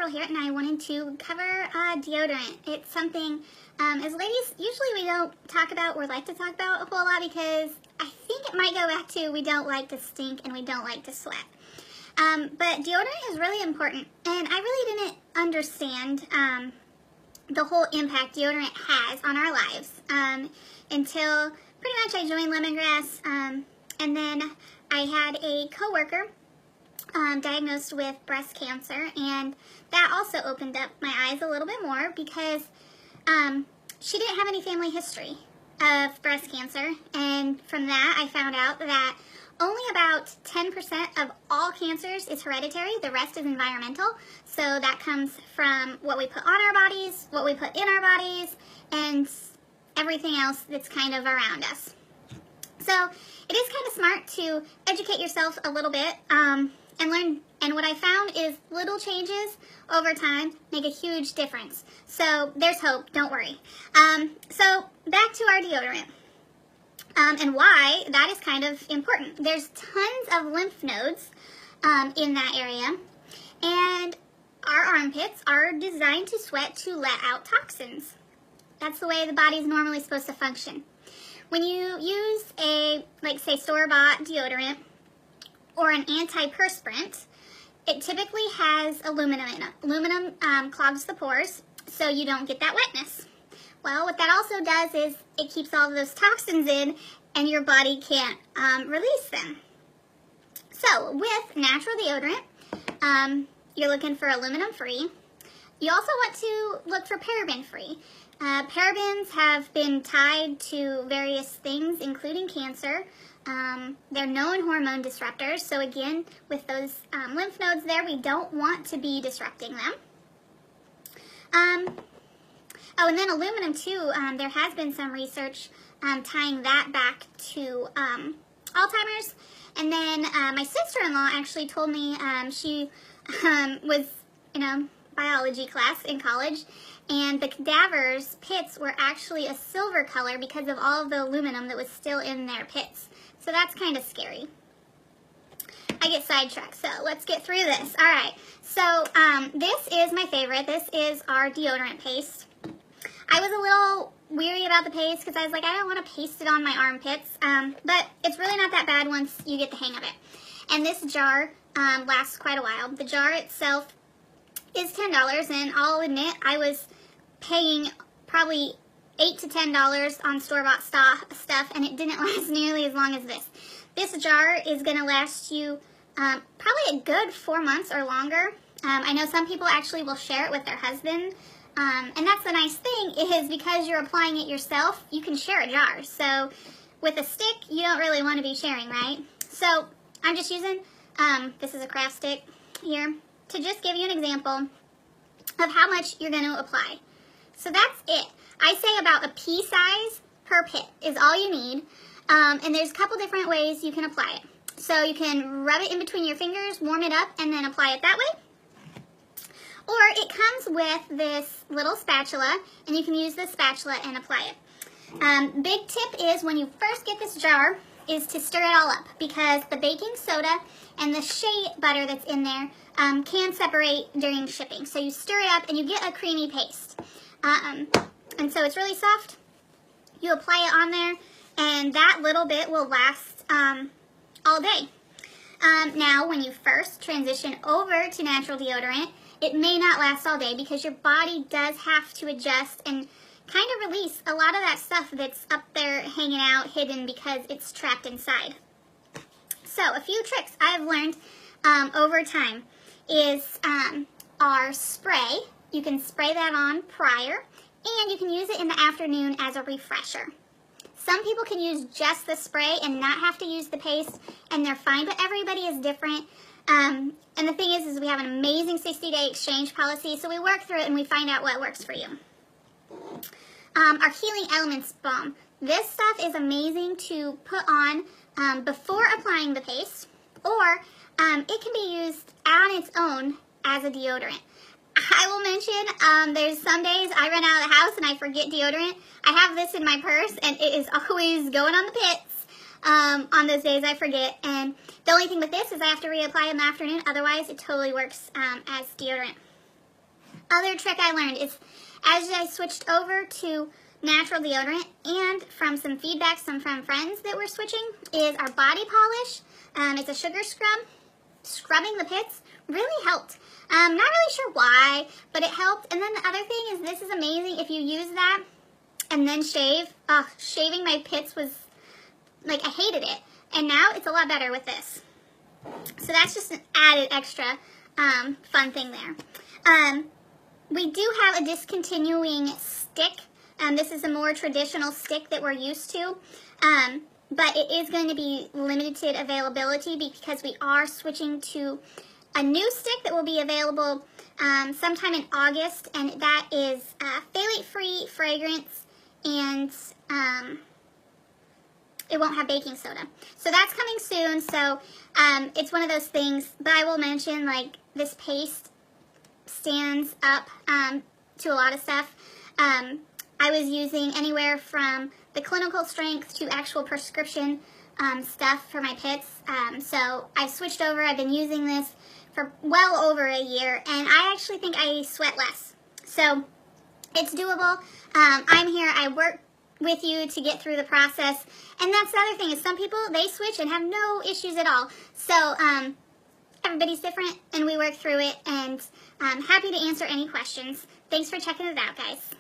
April here, and I wanted to cover deodorant. It's something, as ladies, usually we don't talk about or like to talk about a whole lot because I think it might go back to we don't like to stink and we don't like to sweat. But deodorant is really important, and I really didn't understand the whole impact deodorant has on our lives until pretty much I joined Lemongrass, and then I had a coworker diagnosed with breast cancer, and that also opened up my eyes a little bit more because she didn't have any family history of breast cancer, and from that I found out that only about 10% of all cancers is hereditary. The rest is environmental. So that comes from what we put on our bodies, what we put in our bodies, and everything else that's kind of around us. So it is kind of smart to educate yourself a little bit and learn. And what I found is little changes over time make a huge difference. So there's hope. Don't worry. So back to our deodorant. And why that is kind of important. There's tons of lymph nodes in that area, and our armpits are designed to sweat to let out toxins. That's the way the body's normally supposed to function. When you use a, like say, store-bought deodorant or an antiperspirant, it typically has aluminum in it. Aluminum clogs the pores, so you don't get that wetness. Well, what that also does is it keeps all of those toxins in, and your body can't release them. So with natural deodorant, you're looking for aluminum-free. You also want to look for paraben-free. Parabens have been tied to various things, including cancer. They're known hormone disruptors, so again, with those lymph nodes there, we don't want to be disrupting them. Oh, and then aluminum too, there has been some research tying that back to Alzheimer's. And then my sister-in-law actually told me she was in a biology class in college, and the cadavers' pits were actually a silver color because of all of the aluminum that was still in their pits. So that's kind of scary. I get sidetracked, so let's get through this. All right, so this is my favorite. This is our deodorant paste. I was a little weary about the paste because I was like, I don't want to paste it on my armpits, but it's really not that bad once you get the hang of it. And this jar lasts quite a while. The jar itself is $10, and I'll admit I was paying probably $8 to $10 on store-bought stuff, and it didn't last nearly as long as this. This jar is going to last you probably a good 4 months or longer. I know some people actually will share it with their husband. And that's the nice thing is because you're applying it yourself, you can share a jar. So with a stick, you don't really want to be sharing, right? So I'm just using, this is a craft stick here, to just give you an example of how much you're going to apply. So that's it. I say about a pea size per pit is all you need. And there's a couple different ways you can apply it. So you can rub it in between your fingers, warm it up, and then apply it that way. Or it comes with this little spatula, and you can use this spatula and apply it. Big tip is when you first get this jar is to stir it all up because the baking soda and the shea butter that's in there can separate during shipping. So you stir it up and you get a creamy paste. And so it's really soft. You apply it on there, and that little bit will last all day. Now, when you first transition over to natural deodorant, it may not last all day because your body does have to adjust and kind of release a lot of that stuff that's up there hanging out, hidden because it's trapped inside. So a few tricks I've learned over time is our spray. You can spray that on prior, and you can use it in the afternoon as a refresher. Some people can use just the spray and not have to use the paste, and they're fine, but everybody is different. And the thing is we have an amazing 60-day exchange policy, so we work through it and we find out what works for you. Our Healing Elements Balm. This stuff is amazing to put on before applying the paste, or it can be used on its own as a deodorant. I will mention, there's some days I run out of the house and I forget deodorant. I have this in my purse, and it is always going on the pits. On those days I forget, and the only thing with this is I have to reapply in the afternoon. Otherwise, it totally works as deodorant. Other trick I learned is as I switched over to natural deodorant and from some feedback from friends that were switching is our body polish. It's a sugar scrub. Scrubbing the pits really helped. Not really sure why, but it helped. And then the other thing is this is amazing if you use that and then shave. Shaving my pits was, like, I hated it. And now it's a lot better with this. So that's just an added extra fun thing there. We do have a discontinuing stick. This is a more traditional stick that we're used to. But it is going to be limited availability because we are switching to a new stick that will be available sometime in August. And that is phthalate-free fragrance, and it won't have baking soda. So that's coming soon. So it's one of those things. But I will mention, like, this paste stands up to a lot of stuff. I was using anywhere from the clinical strength to actual prescription stuff for my pits. So I switched over. I've been using this for well over a year, and I actually think I sweat less. So it's doable. I'm here. I work with you to get through the process. And that's the other thing is some people, they switch and have no issues at all. So everybody's different, and we work through it, and I'm happy to answer any questions. Thanks for checking it out, guys.